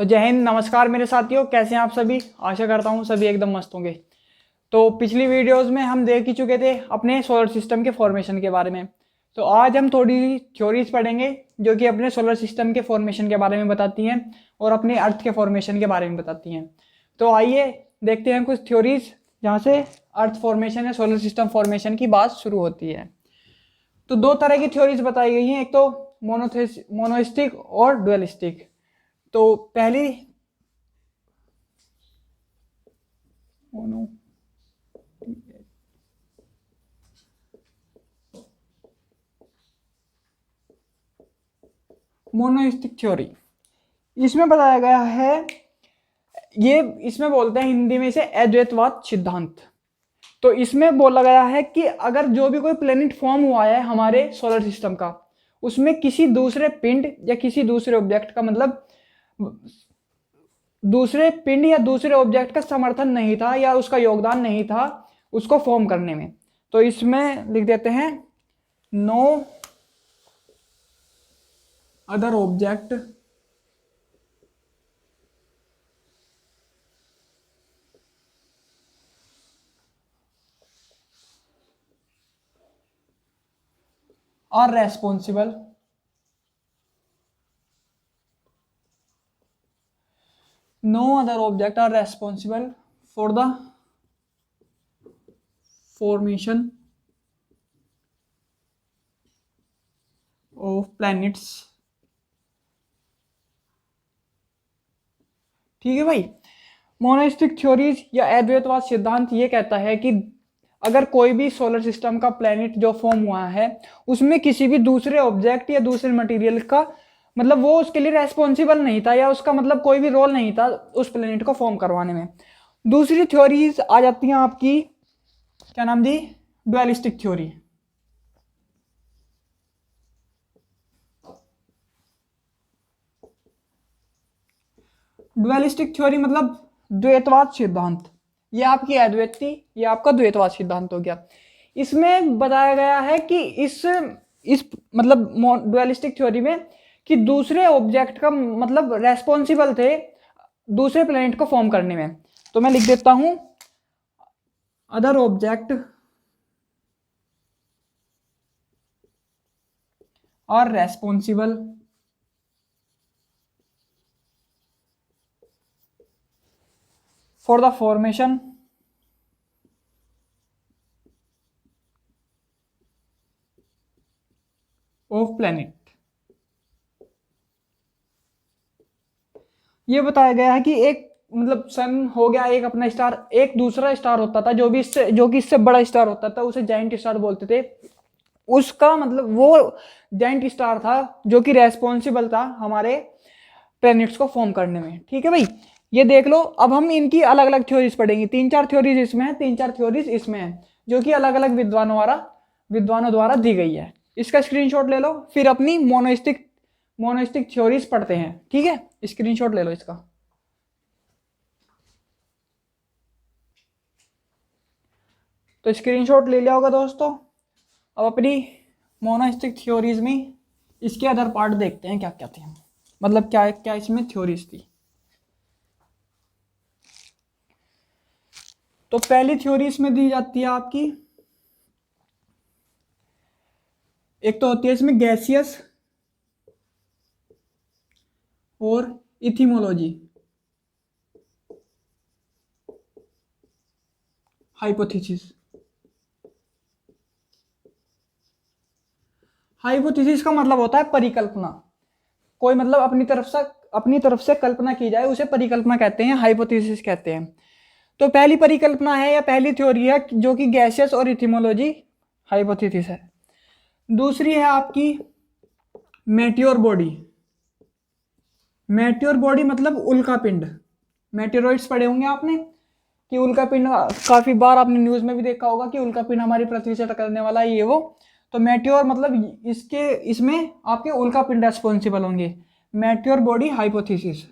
तो जय हिंद, नमस्कार मेरे साथियों, कैसे हैं आप सभी। आशा करता हूँ सभी एकदम मस्त होंगे। तो पिछली वीडियोस में हम देख ही चुके थे अपने सोलर सिस्टम के फॉर्मेशन के बारे में। तो आज हम थोड़ी थ्योरीज पढ़ेंगे जो कि अपने सोलर सिस्टम के फॉर्मेशन के बारे में बताती हैं और अपने अर्थ के फॉर्मेशन के बारे में बताती हैं। तो आइए देखते हैं कुछ थ्योरीज जहाँ से अर्थ फॉर्मेशन या सोलर सिस्टम फॉर्मेशन की बात शुरू होती है। तो दो तरह की थ्योरीज बताई गई हैं, एक तो मोनोइस्टिक और डुअलिस्टिक। तो पहली मोनो मोनोइस्टिक थ्योरी, इसमें बताया गया है, ये इसमें बोलते हैं हिंदी में इसे अद्वैतवाद सिद्धांत। तो इसमें बोला गया है कि अगर जो भी कोई प्लेनेट फॉर्म हुआ है हमारे सोलर सिस्टम का, उसमें किसी दूसरे पिंड या किसी दूसरे ऑब्जेक्ट का मतलब दूसरे पिंड या दूसरे ऑब्जेक्ट का समर्थन नहीं था या उसका योगदान नहीं था उसको फॉर्म करने में। तो इसमें लिख देते हैं no other object are responsible no other object are responsible for the formation of planets। ठीक है भाई। मोनोइस्टिक थ्योरीज या अद्वैतवाद सिद्धांत ये कहता है कि अगर कोई भी सोलर सिस्टम का प्लैनेट जो फॉर्म हुआ है उसमें किसी भी दूसरे ऑब्जेक्ट या दूसरे मटेरियल का मतलब वो उसके लिए रेस्पॉन्सिबल नहीं था या उसका मतलब कोई भी रोल नहीं था उस प्लैनेट को फॉर्म करवाने में। दूसरी थ्योरीज आ जाती हैं आपकी, क्या नाम दी, डुअलिस्टिक थ्योरी। डुअलिस्टिक थ्योरी मतलब द्वैतवाद सिद्धांत। ये आपकी अद्वैत थी, ये आपका द्वैतवाद सिद्धांत हो गया। इसमें बताया गया है कि इस मतलब डुअलिस्टिक थ्योरी में कि दूसरे ऑब्जेक्ट का मतलब रेस्पॉन्सिबल थे दूसरे प्लेनेट को फॉर्म करने में। तो मैं लिख देता हूं other object are responsible for the formation of planet. ये बताया गया है कि एक मतलब सन हो गया एक अपना स्टार, एक दूसरा स्टार होता था जो कि इससे बड़ा स्टार होता था, उसे जाइंट स्टार बोलते थे। उसका मतलब वो जाइंट स्टार था जो कि रेस्पॉन्सिबल था हमारे प्लैनेट्स को फॉर्म करने में। ठीक है भाई, ये देख लो। अब हम इनकी अलग अलग थ्योरीज पढ़ेंगे, 3-4 थ्योरीज इसमें है, 3-4 थ्योरीज इसमें है, जो कि अलग अलग विद्वानों द्वारा दी गई है। इसका स्क्रीनशॉट ले लो, फिर अपनी मोनोइस्टिक थ्योरीज पढ़ते हैं। ठीक है, स्क्रीनशॉट ले लो इसका। तो स्क्रीनशॉट ले लिया होगा दोस्तों। अब अपनी मोनोइस्टिक थ्योरीज में इसके अदर पार्ट देखते हैं क्या क्या थे, मतलब क्या क्या इसमें थ्योरीज थी। तो पहली थ्योरी इसमें दी जाती है आपकी, एक तो होती है इसमें गैसियस और इथिमोलॉजी हाइपोथेसिस। हाइपोथेसिस का मतलब होता है परिकल्पना। कोई मतलब अपनी तरफ से कल्पना की जाए उसे परिकल्पना कहते हैं, हाइपोथेसिस कहते हैं। तो पहली परिकल्पना है या पहली थ्योरी है जो कि गैसियस और इथिमोलॉजी हाइपोथेसिस है। दूसरी है आपकी मेटियोर बॉडी। मेटियोर बॉडी मतलब उल्का पिंड। मेटेरोइड्स पढ़े होंगे आपने कि उल्का पिंड, काफी बार आपने न्यूज में भी देखा होगा कि उल्का पिंड हमारी पृथ्वी से टकराने वाला है ये वो। तो मेटियोर मतलब इसमें आपके उल्का पिंड रेस्पॉन्सिबल होंगे। Meteor body hypothesis.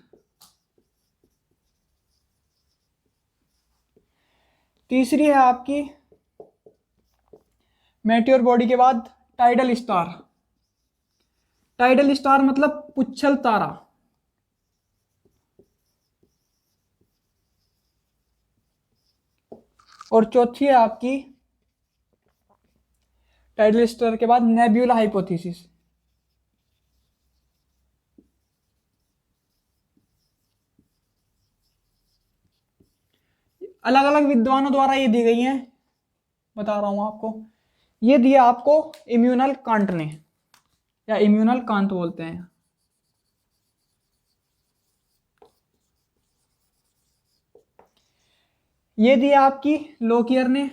तीसरी है आपकी मेटियोर बॉडी के बाद टाइडल स्टार। टाइडल स्टार मतलब पुच्छल तारा। और चौथी है आपकी टाइडल स्टार के बाद नेब्यूला हाइपोथेसिस। अलग अलग विद्वानों द्वारा ये दी गई हैं, बता रहा हूं आपको। ये दिया आपको इम्यूनल कांट ने, या इम्यूनल कांत बोलते हैं। ये दिया आपकी लोकियर ने,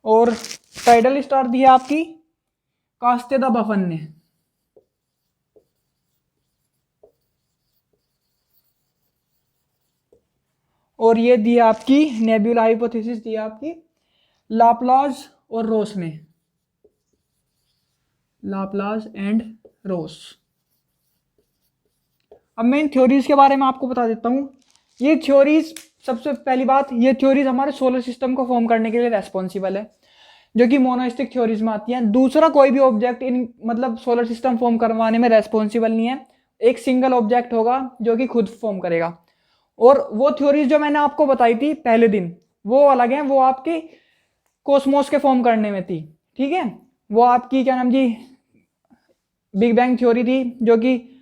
और टाइडल स्टार दिया आपकी कास्तेदा बफन ने। और ये दिया आपकी नेब्यूला हाइपोथेसिस दिया आपकी लाप्लास और रोस ने, लाप्लास एंड रोस। अब मैं इन थ्योरीज के बारे में आपको बता देता हूँ। ये थ्योरीज, सबसे पहली बात, ये थ्योरीज हमारे सोलर सिस्टम को फॉर्म करने के लिए रेस्पॉन्सिबल है, जो कि मोनोस्टिक थ्योरीज में आती हैं। दूसरा कोई भी ऑब्जेक्ट इन मतलब सोलर सिस्टम फॉर्म करवाने में रेस्पॉन्सिबल नहीं है। एक सिंगल ऑब्जेक्ट होगा जो कि खुद फॉर्म करेगा। और वो थ्योरीज जो मैंने आपको बताई थी पहले दिन, वो अलग हैं, वो आपकी कोस्मोस के फॉर्म करने में थी, ठीक है। वो आपकी क्या नाम जी, बिग बैंग थ्योरी थी, जो कि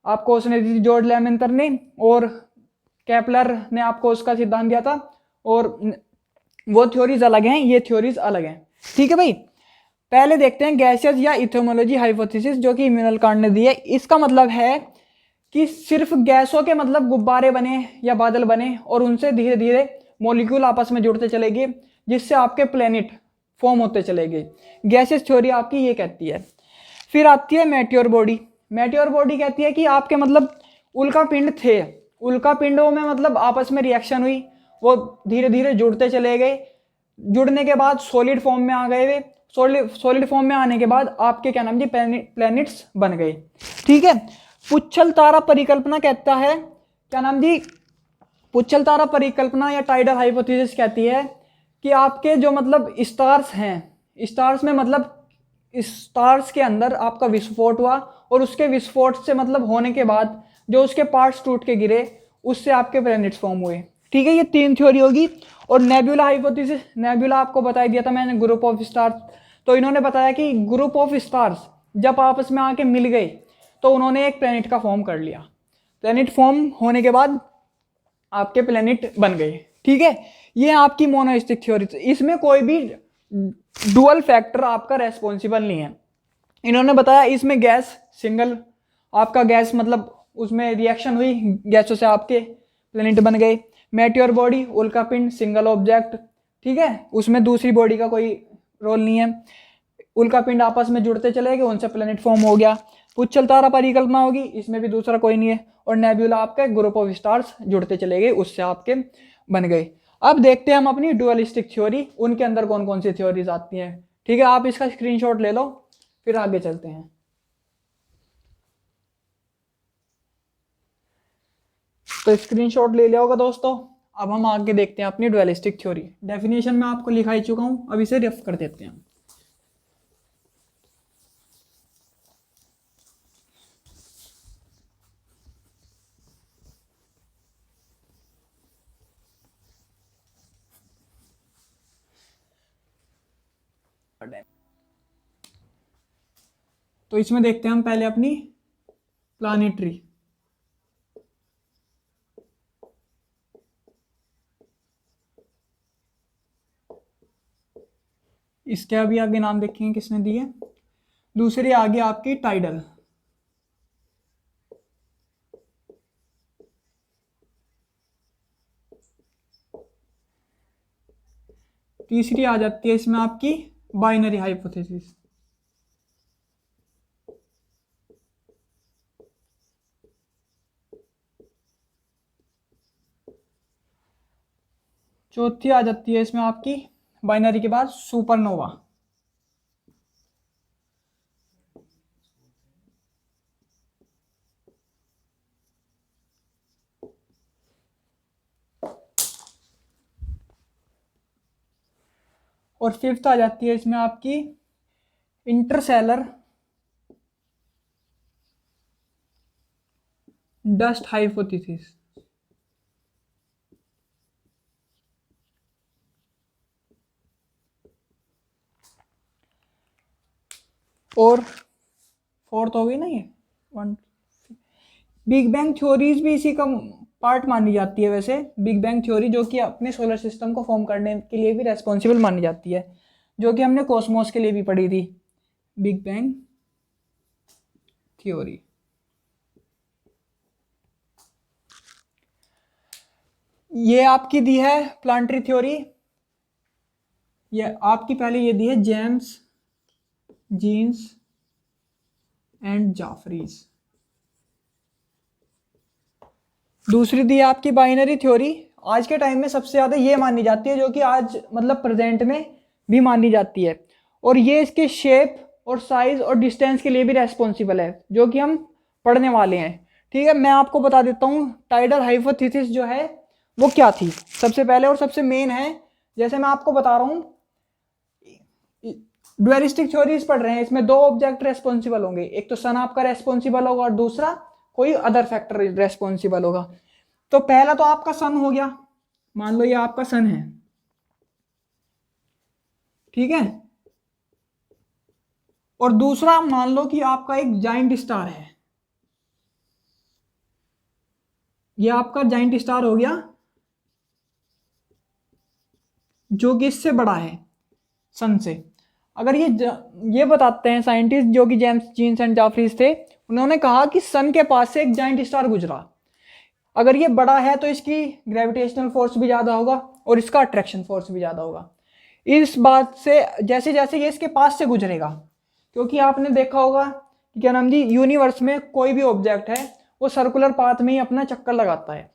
आपको उसने दी थी जॉर्ज लेमेंतर ने, और केपलर ने आपको उसका सिद्धांत दिया था। और वो थ्योरीज अलग हैं, ये थ्योरीज अलग हैं, ठीक है भाई। पहले देखते हैं गैसेस या इथोमोलॉजी हाइपोथेसिस, जो कि इम्यूनल कांट ने दी है। इसका मतलब है कि सिर्फ गैसों के मतलब गुब्बारे बने या बादल बने, और उनसे धीरे धीरे मॉलिक्यूल आपस में जुड़ते चले गए, जिससे आपके प्लेनेट फॉर्म होते चले गए। गैसेस थ्योरी आपकी ये कहती है। फिर आती है मेटियोर बॉडी। मेटियोर बॉडी कहती है कि आपके मतलब उल्का पिंड थे, उल्का पिंडों में मतलब आपस में रिएक्शन हुई, वो धीरे धीरे जुड़ते चले गए, जुड़ने के बाद सॉलिड फॉर्म में आ गए वे। सॉलिड फॉर्म में आने के बाद आपके क्या नाम जी, प्लैनेट्स बन गए, ठीक है। पुच्छल तारा परिकल्पना कहता है, क्या नाम जी, पुच्छल तारा परिकल्पना या टाइडल हाइपोथेसिस कहती है कि आपके जो मतलब स्टार्स हैं, स्टार्स में मतलब स्टार्स के अंदर आपका विस्फोट हुआ, और उसके विस्फोट से मतलब होने के बाद जो उसके पार्ट्स टूट के गिरे, उससे आपके प्लैनेट्स फॉर्म हुए, ठीक है। ये तीन थ्योरी होगी। और नेबुला हाइपोथेसिस, नेबुला आपको बता दिया था मैंने, ग्रुप ऑफ स्टार्स। तो इन्होंने बताया कि ग्रुप ऑफ स्टार्स जब आपस में आके मिल गए, तो उन्होंने एक प्लैनेट का फॉर्म कर लिया। प्लैनेट फॉर्म होने के बाद आपके प्लैनेट बन गए, ठीक है। ये आपकी मोनोस्टिक थ्योरी। इसमें कोई भी डुअल फैक्टर आपका रेस्पॉन्सिबल नहीं है। इन्होंने बताया इसमें गैस सिंगल, आपका गैस मतलब उसमें रिएक्शन हुई, गैसों से आपके प्लैनेट बन गए। मेटियोर बॉडी, उल्का पिंड, सिंगल ऑब्जेक्ट, ठीक है, उसमें दूसरी बॉडी का कोई रोल नहीं है। उल्का पिंड आपस में जुड़ते चले गए, उनसे प्लैनेट फॉर्म हो गया। पुच्छल तारा परिकल्पना होगी, इसमें भी दूसरा कोई नहीं है। और नेब्यूला आपके ग्रुप ऑफ स्टार्स जुड़ते चले गए, उससे आपके बन गए। अब देखते हैं हम अपनी डुअलिस्टिक थ्योरी, उनके अंदर कौन कौन सी थ्योरीज आती हैं, ठीक है। आप इसका स्क्रीनशॉट ले लो, फिर आगे चलते हैं। तो स्क्रीनशॉट ले लिया होगा दोस्तों। अब हम आगे देखते हैं अपनी डुअलिस्टिक थ्योरी। डेफिनेशन में आपको लिखा ही चुका हूं, अब इसे रेफ कर देते हैं। तो इसमें देखते हैं हम पहले अपनी प्लानिटरी। इसके अभी आगे नाम देखेंगे किसने दिए। दूसरी आगे आपकी टाइडल, तीसरी आ जाती है इसमें आपकी बाइनरी हाइपोथेसिस। चौथी आ जाती है इसमें आपकी बाइनरी के बाद सुपरनोवा। और फिफ्थ आ जाती है इसमें आपकी इंटरसेलर डस्ट हाइपोथेसिस। और फोर्थ हो गई ना ये वन। बिग बैंग थ्योरीज भी इसी का पार्ट मानी जाती है वैसे। बिग बैंग थ्योरी जो कि अपने सोलर सिस्टम को फॉर्म करने के लिए भी रेस्पॉन्सिबल मानी जाती है, जो कि हमने कॉस्मोस के लिए भी पढ़ी थी, बिग बैंग थ्योरी। ये आपकी दी है प्लानिटरी थ्योरी, ये आपकी पहले ये दी है जेम्स, जीन्स एंड जाफरीज। दूसरी दी है आपकी बाइनरी थ्योरी। आज के टाइम में सबसे ज़्यादा ये मानी जाती है, जो कि आज मतलब प्रेजेंट में भी मानी जाती है, और ये इसके शेप और साइज और डिस्टेंस के लिए भी रेस्पॉन्सिबल है, जो कि हम पढ़ने वाले हैं। ठीक है, मैं आपको बता देता हूँ टाइडल हाइपोथेसिस जो है वो क्या थी सबसे पहले और सबसे मेन है। जैसे मैं आपको बता रहा हूँ, ड्यूअलिस्टिक थ्योरीज पढ़ रहे हैं, इसमें दो ऑब्जेक्ट रेस्पॉन्सिबल होंगे, एक तो सन आपका रेस्पॉन्सिबल होगा और दूसरा कोई अदर फैक्टर रेस्पॉन्सिबल होगा। तो पहला तो आपका सन हो गया, मान लो ये आपका सन है, ठीक है, और दूसरा मान लो कि आपका एक जाइंट स्टार है, ये आपका जाइंट स्टार हो गया जो कि इससे बड़ा है सन से। अगर ये बताते हैं साइंटिस्ट जो कि जेम्स जीन्स एंड जाफरीज थे, उन्होंने कहा कि सन के पास से एक जाइंट स्टार गुजरा, अगर ये बड़ा है तो इसकी ग्रेविटेशनल फोर्स भी ज़्यादा होगा और इसका अट्रैक्शन फोर्स भी ज़्यादा होगा। इस बात से जैसे जैसे ये इसके पास से गुजरेगा, क्योंकि आपने देखा होगा कि क्या नाम जी, यूनिवर्स में कोई भी ऑब्जेक्ट है वो सर्कुलर पाथ में ही अपना चक्कर लगाता है,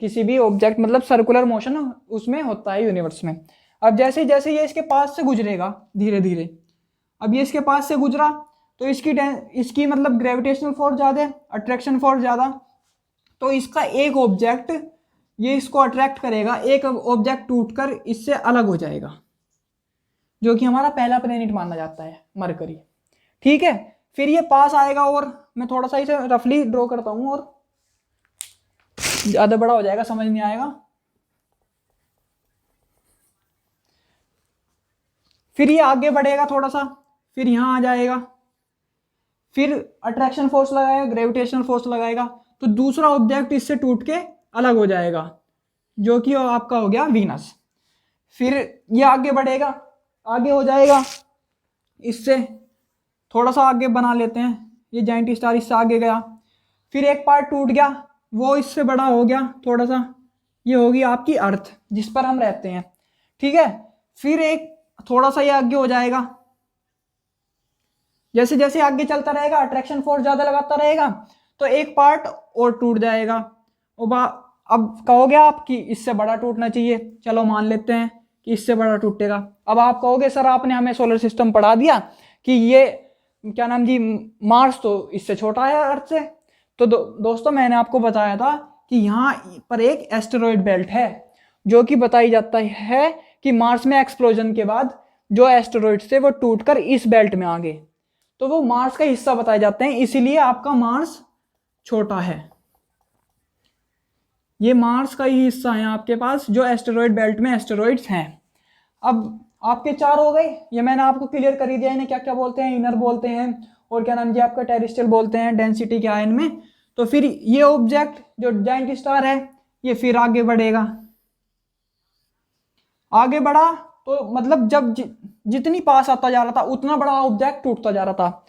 किसी भी ऑब्जेक्ट मतलब सर्कुलर मोशन उसमें होता है यूनिवर्स में। अब जैसे जैसे ये इसके पास से गुजरेगा धीरे धीरे, अब ये इसके पास से गुजरा तो इसकी मतलब ग्रेविटेशनल फोर्स ज़्यादा, अट्रैक्शन फोर्स ज़्यादा, तो इसका एक ऑब्जेक्ट ये इसको अट्रैक्ट करेगा, एक ऑब्जेक्ट टूटकर इससे अलग हो जाएगा, जो कि हमारा पहला प्लेनेट माना जाता है मरकरी। ठीक है, फिर ये पास आएगा, और मैं थोड़ा सा इसे रफली ड्रॉ करता हूं और ज़्यादा बड़ा हो जाएगा, समझ नहीं आएगा। फिर ये आगे बढ़ेगा थोड़ा सा, फिर यहाँ आ जाएगा, फिर अट्रैक्शन फोर्स लगाएगा, ग्रेविटेशनल फोर्स लगाएगा, तो दूसरा ऑब्जेक्ट इससे टूट के अलग हो जाएगा, जो कि आपका हो गया वीनस। फिर ये आगे बढ़ेगा, आगे हो जाएगा, इससे थोड़ा सा आगे बना लेते हैं, ये जाइंट स्टार इससे आगे गया, फिर एक पार्ट टूट गया, वो इससे बड़ा हो गया थोड़ा सा, ये होगी आपकी अर्थ जिस पर हम रहते हैं। ठीक है, फिर एक थोड़ा सा ये आगे हो जाएगा, जैसे जैसे आगे चलता रहेगा अट्रैक्शन फोर्स ज़्यादा लगाता रहेगा, तो एक पार्ट और टूट जाएगा। अब कहोगे आप कि इससे बड़ा टूटना चाहिए, चलो मान लेते हैं कि इससे बड़ा टूटेगा। अब आप कहोगे सर आपने हमें सोलर सिस्टम पढ़ा दिया कि ये क्या नाम जी, मार्स तो इससे छोटा है अर्थ से। तो दोस्तों मैंने आपको बताया था कि यहाँ पर एक एस्टेरॉयड बेल्ट है, जो कि बताई जाता है कि मार्स में एक्सप्लोजन के बाद जो एस्टेरॉयड थे वो टूटकर इस बेल्ट में आ गए, तो वो मार्स का हिस्सा बताए जाते हैं, इसीलिए आपका मार्स छोटा है। ये मार्स का ही हिस्सा है आपके पास, जो एस्टेरॉयड बेल्ट में एस्टेरॉयड्स हैं। अब आपके चार हो गए, ये मैंने आपको क्लियर कर ही दिया, इन्हें क्या क्या बोलते हैं, इनर बोलते हैं, और क्या नाम जी आपका टेरेस्ट्रियल बोलते हैं, डेंसिटी क्या है इनमें। तो फिर ये ऑब्जेक्ट जो जाइंट स्टार है ये फिर आगे बढ़ेगा, आगे बढ़ा तो मतलब जब जितनी पास आता जा रहा था उतना बड़ा ऑब्जेक्ट टूटता जा रहा था।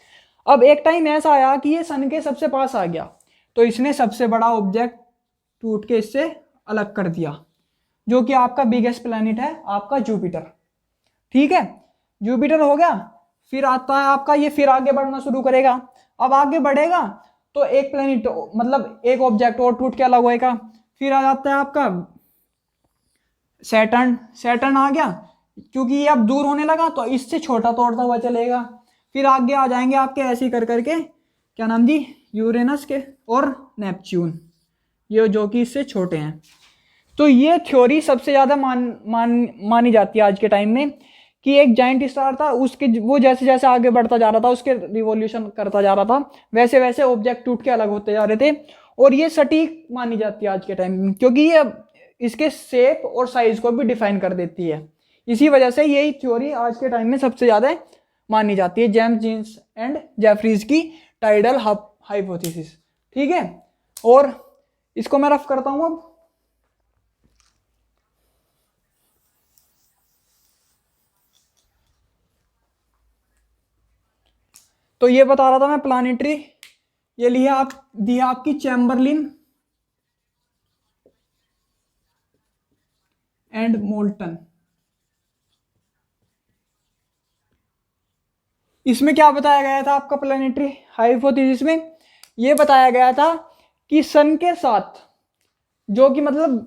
अब एक टाइम ऐसा आया कि ये सन के सबसे पास आ गया, तो इसने सबसे बड़ा ऑब्जेक्ट टूट के इससे अलग कर दिया, जो कि आपका बिगेस्ट प्लैनेट है आपका जुपिटर। ठीक है, जुपिटर हो गया, फिर आता है आपका ये, फिर आगे बढ़ना शुरू करेगा। अब आगे बढ़ेगा तो एक प्लैनेट मतलब एक ऑब्जेक्ट और टूट के अलग होएगा, फिर आ जाता है आपका सैटर्न। सैटर्न आ गया, क्योंकि ये अब दूर होने लगा तो इससे छोटा तोड़ता हुआ चलेगा, फिर आगे आ जाएंगे आपके ऐसे कर करके क्या नाम जी, यूरेनस के और नेपच्यून, ये जो कि इससे छोटे हैं। तो ये थ्योरी सबसे ज़्यादा मानी जाती है आज के टाइम में, कि एक जाइंट स्टार था, उसके वो जैसे जैसे आगे बढ़ता जा रहा था, उसके रिवॉल्यूशन करता जा रहा था, वैसे वैसे ऑब्जेक्ट टूट के अलग होते जा रहे थे, और ये सटीक मानी जाती है आज के टाइम में, क्योंकि ये इसके शेप और साइज को भी डिफाइन कर देती है। इसी वजह से यही थ्योरी आज के टाइम में सबसे ज़्यादा मानी जाती है, जेम्स जीन्स एंड जेफरीज की टाइडल हाइपोथेसिस। ठीक है, और इसको मैं रफ करता हूं अब। तो ये बता रहा था मैं प्लानिटरी, ये लिया आप दिया आपकी चैम्बरलिन एंड मोल्टन। इसमें क्या बताया गया था आपका प्लानिटरी हाइपोथेसिस में? ये बताया गया था कि सन के साथ जो कि मतलब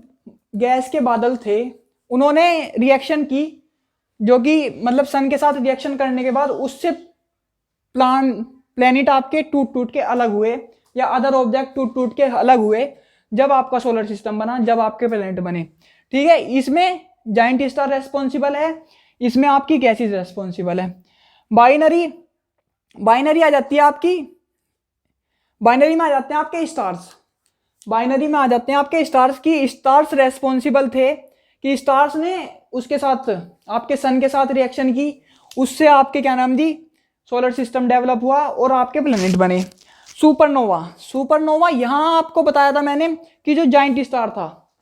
गैस के बादल थे, उन्होंने रिएक्शन की, जो कि मतलब सन के साथ रिएक्शन करने के बाद उससे प्लैनेट आपके टूट टूट के अलग हुए, या अदर ऑब्जेक्ट टूट टूट के अलग हुए, जब आपका सोलर सिस्टम बना, जब आपके प्लैनेट बने। ठीक है, इसमें जाइंट स्टार रेस्पॉन्सिबल है, इसमें आपकी गैसेस रेस्पॉन्सिबल है। बाइनरी बाइनरी आ जाती है आपकी, बाइनरी में आ जाते हैं आपके स्टार्स, बाइनरी में आ जाते हैं आपके स्टार्स की स्टार्स रेस्पॉन्सिबल थे कि स्टार्स ने उसके साथ आपके सन के साथ रिएक्शन की, उससे आपके क्या नाम दी सोलर सिस्टम डेवलप हुआ और आपके प्लेनेट बने। सुपरनोवा, सुपरनोवा यहां आपको बताया था मैंने कि जो जाइंट स्टार था,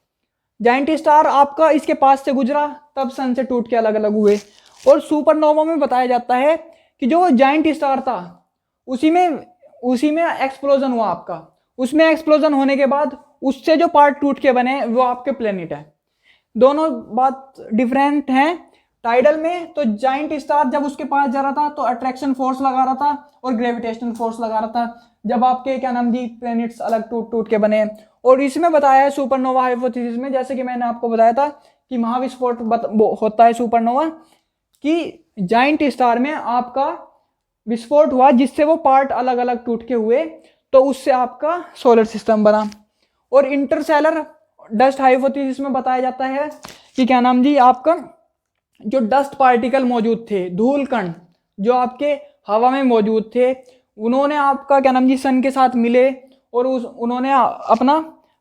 जाइंट स्टार आपका इसके पास से गुजरा, तब सन से टूट के अलग अलग हुए। और सुपरनोवा में बताया जाता है कि जो जाइंट स्टार था उसी में एक्सप्लोजन हुआ आपका, उसमें एक्सप्लोजन होने के बाद उससे जो पार्ट टूट के बने वो आपके प्लेनेट है। दोनों बात डिफरेंट हैं। टाइडल में तो जाइंट स्टार जब उसके पास जा रहा था तो अट्रैक्शन फोर्स लगा रहा था और ग्रेविटेशनल फोर्स लगा रहा था, जब आपके क्या नाम दी प्लैनेट्स अलग टूट टूट के बने। और इसमें बताया है सुपरनोवा हाइपोथेसिस में, जैसे कि मैंने आपको बताया था कि महाविस्फोट होता है सुपरनोवा, कि जाइंट स्टार में आपका विस्फोट हुआ जिससे वो पार्ट अलग अलग टूट के हुए, तो उससे आपका सोलर सिस्टम बना। और इंटरसेलर डस्ट हाइपोथेसिस में बताया जाता है कि क्या नाम जी आपका जो डस्ट पार्टिकल मौजूद थे, धूल कण जो आपके हवा में मौजूद थे, उन्होंने आपका क्या नाम जी सन के साथ मिले और उन्होंने अपना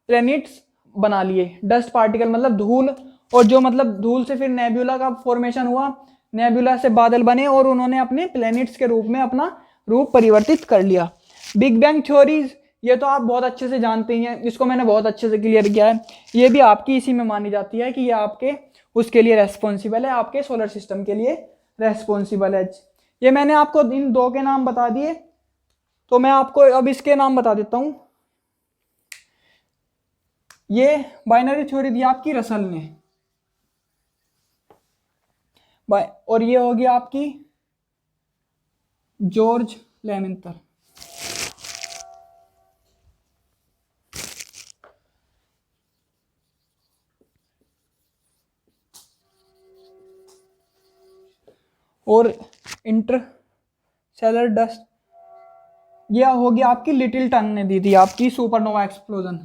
प्लैनेट्स बना लिए। डस्ट पार्टिकल मतलब धूल, और जो मतलब धूल से फिर नेब्यूला का फॉर्मेशन हुआ, नेब्यूला से बादल बने और उन्होंने अपने प्लैनेट्स के रूप में अपना रूप परिवर्तित कर लिया। बिग बैंग थ्योरीज, ये तो आप बहुत अच्छे से जानते ही हैं, इसको मैंने बहुत अच्छे से क्लियर किया है। ये भी आपकी इसी में मानी जाती है कि ये आपके उसके लिए रेस्पॉन्सिबल है, आपके सोलर सिस्टम के लिए रेस्पॉन्सिबल है। ये मैंने आपको इन दो के नाम बता दिए, तो मैं आपको अब इसके नाम बता देता हूं। ये बाइनरी थ्योरी दी आपकी रसल ने, और ये होगी आपकी जॉर्ज लेमेंतर। और इंटरसेलर डस्ट ये होगी आपकी लिटिलटन ने दी थी आपकी सुपरनोवा एक्सप्लोजन।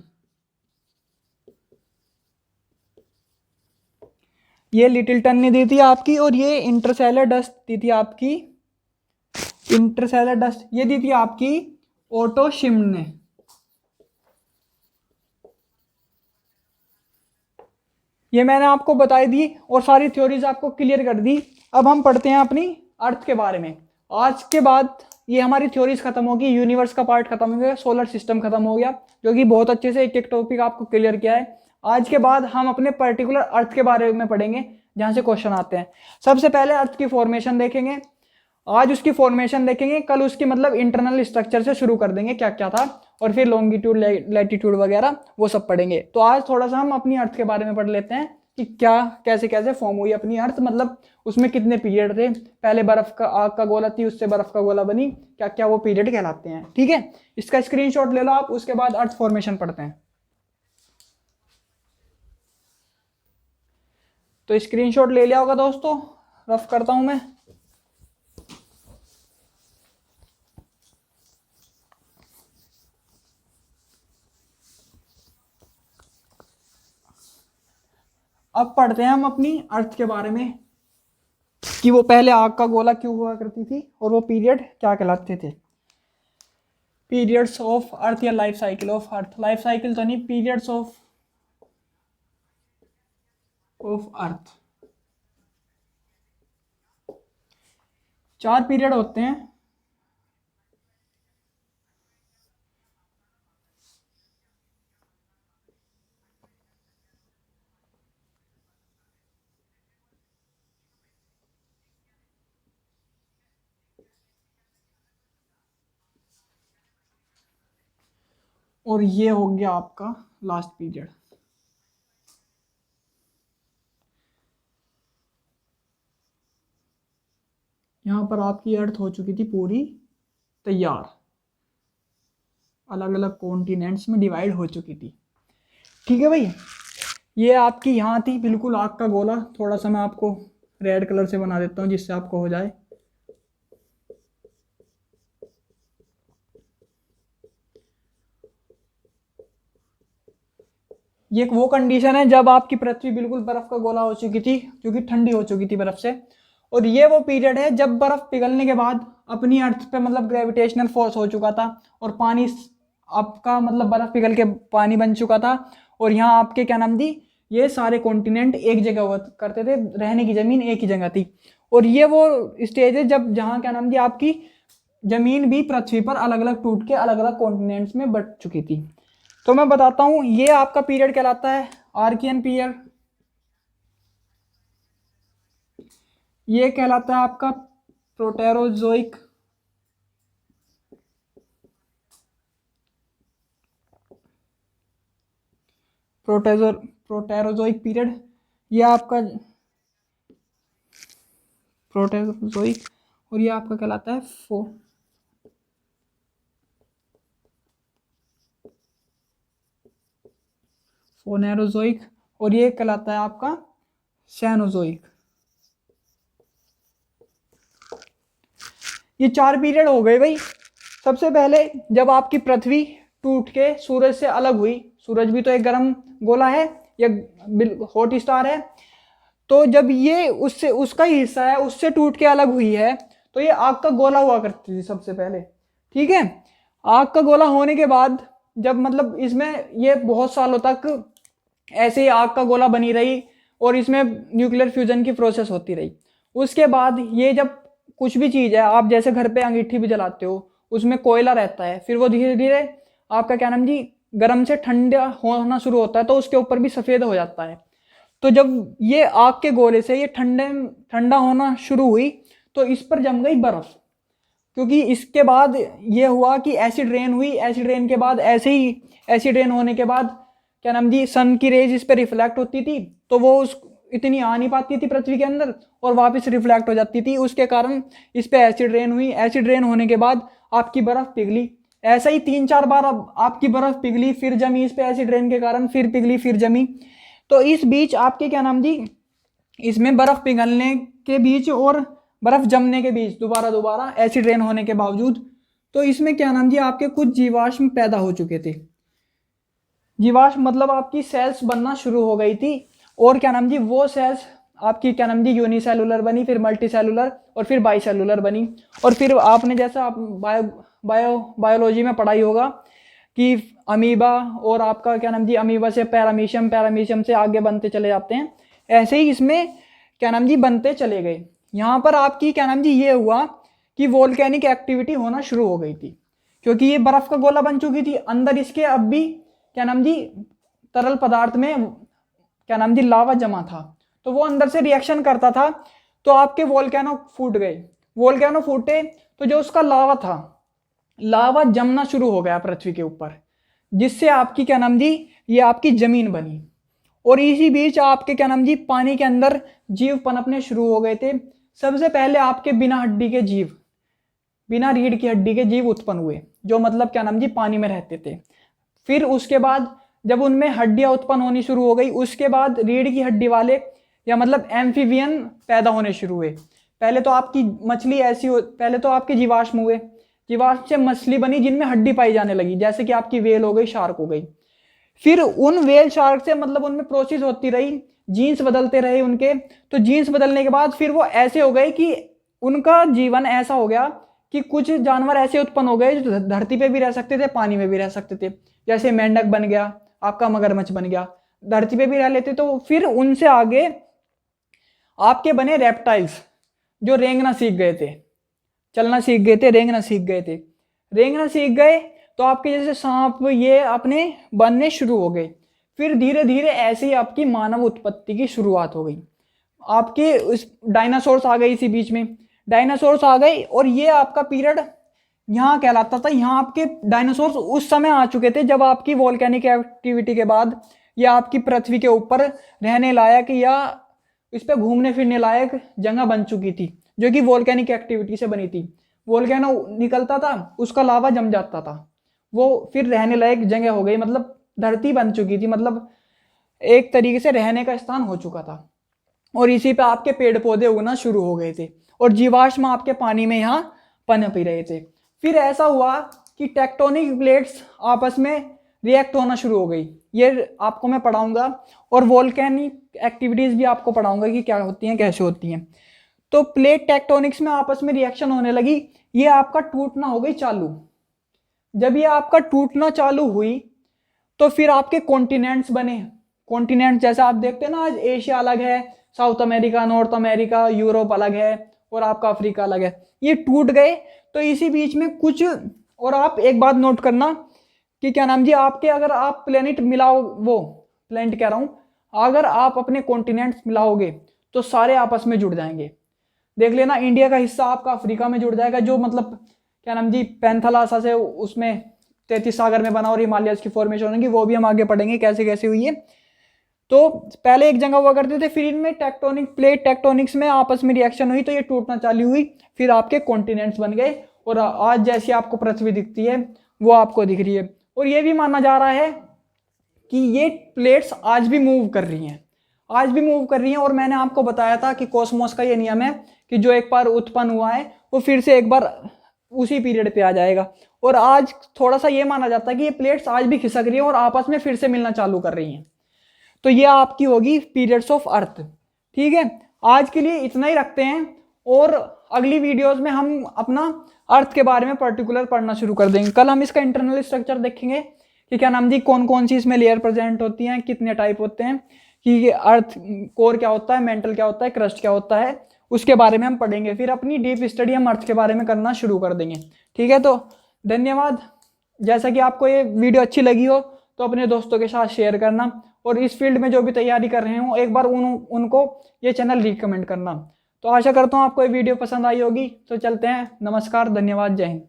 ये लिटिलटन ने दी थी आपकी, और ये इंटरसेलर डस्ट दी थी आपकी, इंटरसेलर डस्ट ये दी थी आपकी ओटो शिम ने। ये मैंने आपको बताई दी और सारी थ्योरीज आपको क्लियर कर दी। अब हम पढ़ते हैं अपनी अर्थ के बारे में। आज के बाद ये हमारी थ्योरीज खत्म होगी, यूनिवर्स का पार्ट खत्म हो गया, सोलर सिस्टम खत्म हो गया, जो कि बहुत अच्छे से एक एक टॉपिक आपको क्लियर किया है। आज के बाद हम अपने पर्टिकुलर अर्थ के बारे में पढ़ेंगे, जहां से क्वेश्चन आते हैं। सबसे पहले अर्थ की फॉर्मेशन देखेंगे, आज उसकी फॉर्मेशन देखेंगे, कल उसकी मतलब इंटरनल स्ट्रक्चर से शुरू कर देंगे क्या क्या था, और फिर लॉन्गिट्यूड लैटिट्यूड वगैरह वो सब पढ़ेंगे। तो आज थोड़ा सा हम अपनी अर्थ के बारे में पढ़ लेते हैं कि क्या कैसे कैसे फॉर्म हुई अपनी अर्थ, मतलब उसमें कितने पीरियड थे, पहले बर्फ का आग का गोला थी, उससे बर्फ का गोला बनी, क्या क्या वो पीरियड कहलाते हैं। ठीक है, इसका स्क्रीनशॉट ले लो आप, उसके बाद अर्थ फॉर्मेशन पढ़ते हैं। तो स्क्रीनशॉट ले लिया होगा दोस्तों, रफ करता हूं मैं। अब पढ़ते हैं हम अपनी अर्थ के बारे में कि वो पहले आग का गोला क्यों हुआ करती थी और वो पीरियड क्या कहलाते थे। पीरियड्स ऑफ अर्थ या life cycle of earth, life cycle तो नहीं, पीरियड्स ऑफ अर्थ। 4 पीरियड होते हैं। और ये हो गया आपका लास्ट पीरियड। यहाँ पर आपकी अर्थ हो चुकी थी पूरी तैयार, अलग अलग कॉन्टिनेंट्स में डिवाइड हो चुकी थी। ठीक है भाई, ये आपकी यहाँ थी बिल्कुल आग का गोला। थोड़ा सा मैं आपको रेड कलर से बना देता हूँ जिससे आपको हो जाए। ये एक वो कंडीशन है जब आपकी पृथ्वी बिल्कुल बर्फ का गोला हो चुकी थी, क्योंकि ठंडी हो चुकी थी बर्फ से। और ये वो पीरियड है जब बर्फ पिघलने के बाद अपनी अर्थ पे मतलब ग्रेविटेशनल फोर्स हो चुका था, और पानी आपका मतलब बर्फ पिघल के पानी बन चुका था। और यहाँ आपके क्या नाम थी, ये सारे कॉन्टिनेंट एक जगह हुआ करते थे, रहने की जमीन एक ही जगह थी। और ये वो स्टेज है जब जहाँ क्या नाम थी आपकी जमीन भी पृथ्वी पर अलग अलग टूट के अलग अलग कॉन्टिनेंट्स में बट चुकी थी। तो मैं बताता हूँ, ये आपका पीरियड कहलाता है आर्कियन पीरियड। ये कहलाता है आपका प्रोटेरोजोइक। प्रोटेरोजोइक पीरियड, ये आपका प्रोटेरोजोइक। और ये आपका कहलाता है फोनेरोजोइक। और ये कहलाता है आपका सैनोजोइक। ये 4 पीरियड हो गए भाई। सबसे पहले जब आपकी पृथ्वी टूट के सूरज से अलग हुई, सूरज भी तो एक गर्म गोला है या हॉट स्टार है, तो जब ये उससे उसका ही हिस्सा है उससे टूट के अलग हुई है, तो ये आग का गोला हुआ करती थी सबसे पहले। ठीक है, आग का गोला होने के बाद जब मतलब इसमें ये बहुत सालों तक ऐसे ही आग का गोला बनी रही और इसमें न्यूक्लियर फ्यूजन की प्रोसेस होती रही। उसके बाद ये जब कुछ भी चीज़ है, आप जैसे घर पे अंगीठी भी जलाते हो, उसमें कोयला रहता है, फिर वो धीरे धीरे आपका क्या नाम जी गर्म से ठंडा होना शुरू होता है, तो उसके ऊपर भी सफ़ेद हो जाता है। तो जब ये आग के गोले से ये ठंडा होना शुरू हुई, तो इस पर जम गई बर्फ। क्योंकि इसके बाद ये हुआ कि एसिड रेन हुई, एसिड रेन के बाद ऐसे ही एसिड रेन होने के बाद क्या नाम जी सन की रेज इस पर रिफ्लेक्ट होती थी, तो वो उस इतनी आ नहीं पाती थी पृथ्वी के अंदर और वापस रिफ्लेक्ट हो जाती थी। उसके कारण इस पे एसिड रेन हुई। एसिड रेन होने के बाद आपकी बर्फ पिघली। ऐसा ही 3-4 बार अब आपकी बर्फ पिघली, फिर जमी इस पे एसिड रेन के कारण, फिर पिघली, फिर जमी। तो इस बीच आपके क्या नाम जी इसमें बर्फ पिघलने के बीच और बर्फ जमने के बीच दोबारा एसिड रेन होने के बावजूद, तो इसमें क्या नाम जी आपके कुछ जीवाश्म पैदा हो चुके थे। जीवाश्म मतलब आपकी सेल्स बनना शुरू हो गई थी। और क्या नाम जी वो सेल्स आपकी क्या नाम जी यूनिसेलुलर बनी, फिर मल्टीसेलुलर और फिर बाईसेलुलर बनी। और फिर आपने जैसा आप बायोलॉजी में पढ़ाई होगा कि अमीबा और आपका क्या नाम जी अमीबा से पैरामीशियम, पैरामीशियम से आगे बनते चले जाते हैं, ऐसे ही इसमें क्या नाम जी बनते चले गए। यहाँ पर आपकी क्या नाम जी ये हुआ कि वोल्केनिक एक्टिविटी होना शुरू हो गई थी, क्योंकि ये बर्फ का गोला बन चुकी थी। अंदर इसके अब भी क्या नाम जी तरल पदार्थ में क्या नाम जी लावा जमा था, तो वो अंदर से रिएक्शन करता था, तो आपके वोल्केनो फूट गए। वोल्केनो फूटे तो जो उसका लावा था, लावा जमना शुरू हो गया पृथ्वी के ऊपर, जिससे आपकी क्या नाम जी ये आपकी जमीन बनी। और इसी बीच आपके क्या नाम जी पानी के अंदर जीव पनपने शुरू हो गए थे। सबसे पहले आपके बिना हड्डी के जीव, बिना रीढ़ की हड्डी के जीव उत्पन्न हुए, जो मतलब क्या नाम जी पानी में रहते थे। फिर उसके बाद जब उनमें हड्डियां उत्पन्न होनी शुरू हो गई, उसके बाद रीढ़ की हड्डी वाले या मतलब एम्फीबियन पैदा होने शुरू हुए। पहले तो आपकी मछली ऐसी हो, पहले तो आपके जीवाश्म हुए, जीवाश्म से मछली बनी जिनमें हड्डी पाई जाने लगी, जैसे कि आपकी वेल हो गई, शार्क हो गई। फिर उन वेल शार्क से मतलब उनमें प्रोसेस होती रही, जीन्स बदलते रहे उनके। तो जीन्स बदलने के बाद फिर वो ऐसे हो गए कि उनका जीवन ऐसा हो गया कि कुछ जानवर ऐसे उत्पन्न हो गए जो धरती पे भी रह सकते थे, पानी में भी रह सकते थे। जैसे मेंढक बन गया, आपका मगरमच्छ बन गया, धरती पे भी रह लेते। तो फिर उनसे आगे आपके बने रेप्टाइल्स जो रेंगना सीख गए थे। चलना सीख गए थे, रेंगना सीख गए थे। रेंगना सीख गए तो आपके जैसे सांप ये अपने बनने शुरू हो गए। फिर धीरे धीरे ऐसे ही आपकी मानव उत्पत्ति की शुरुआत हो गई। आपके उस डायनासोर्स आ गए, इसी बीच में डायनासोर्स आ गए, और ये आपका पीरियड यहाँ कहलाता था। यहाँ आपके डायनासोर्स उस समय आ चुके थे जब आपकी वॉल्केनिक एक्टिविटी के बाद या आपकी पृथ्वी के ऊपर रहने लायक या इस पे घूमने फिरने लायक जगह बन चुकी थी, जो कि वॉल्केनिक एक्टिविटी से बनी थी। वॉल्केनो निकलता था, उसका लावा जम जाता था, वो फिर रहने लायक जगह हो गई, मतलब धरती बन चुकी थी, मतलब एक तरीके से रहने का स्थान हो चुका था। और इसी पे आपके पेड़ पौधे उगना शुरू हो गए थे, और जीवाश्म आपके पानी में यहाँ पनप ही रहे थे। फिर ऐसा हुआ कि टेक्टोनिक प्लेट्स आपस में रिएक्ट होना शुरू हो गई। ये आपको मैं पढ़ाऊंगा, और वॉल्केनिक एक्टिविटीज भी आपको पढ़ाऊंगा कि क्या होती हैं, कैसे होती हैं। तो प्लेट टेक्टोनिक्स में आपस में रिएक्शन होने लगी, ये आपका टूटना हो गई चालू। जब ये आपका टूटना चालू हुई तो फिर आपके कॉन्टिनेंट्स बने। कॉन्टिनेंट जैसा आप देखते हैं ना, आज एशिया अलग है, south America, north America, Europe अलग है, और आपका अफ्रीका अलग है, ये टूट गए। तो इसी बीच में कुछ, और आप एक बात नोट करना कि क्या नाम जी, आपके अगर आप प्लेनेट मिलाओ, वो प्लेनेट कह रहा हूँ, अगर आप अपने कॉन्टिनेंट्स मिलाओगे तो सारे आपस में जुड़ जाएंगे। देख लेना, इंडिया का हिस्सा आपका अफ्रीका में जुड़ जाएगा, जो मतलब क्या नाम जी, पैंथलासा से उसमें 33 सागर में बना, और हिमालय की फॉर्मेशन होगी, वो भी हम आगे पढ़ेंगे कैसे कैसे हुई है। तो पहले एक जगह हुआ करते थे, फिर इनमें टेक्टोनिक प्लेट टेक्टोनिक्स में आपस में रिएक्शन हुई तो ये टूटना चालू हुई, फिर आपके कॉन्टिनेंट्स बन गए, और आज जैसी आपको पृथ्वी दिखती है वो आपको दिख रही है। और ये भी माना जा रहा है कि ये प्लेट्स आज भी मूव कर रही हैं, आज भी मूव कर रही हैं। और मैंने आपको बताया था कि कॉस्मोस का ये नियम है कि जो एक बार उत्पन्न हुआ है वो फिर से एक बार उसी पीरियड पे आ जाएगा। और आज थोड़ा सा ये माना जाता है कि ये प्लेट्स आज भी खिसक रही हैं और आपस में फिर से मिलना चालू कर रही हैं। तो ये आपकी होगी पीरियड्स ऑफ अर्थ। ठीक है, आज के लिए इतना ही रखते हैं, और अगली वीडियोस में हम अपना अर्थ के बारे में पर्टिकुलर पढ़ना शुरू कर देंगे। कल हम इसका इंटरनल स्ट्रक्चर देखेंगे कि क्या नाम जी, कौन कौन सी इसमें लेयर प्रेजेंट होती हैं, कितने टाइप होते हैं, कि अर्थ कोर क्या होता है, मेंटल क्या होता है, क्रस्ट क्या होता है, उसके बारे में हम पढ़ेंगे। फिर अपनी डीप स्टडी हम अर्थ के बारे में करना शुरू कर देंगे। ठीक है, तो धन्यवाद। जैसा कि आपको ये वीडियो अच्छी लगी हो तो अपने दोस्तों के साथ शेयर करना, और इस फील्ड में जो भी तैयारी कर रहे हो एक बार उनको ये चैनल रिकमेंड करना। तो आशा करता हूँ आपको ये वीडियो पसंद आई होगी। तो चलते हैं, नमस्कार, धन्यवाद, जय हिंद।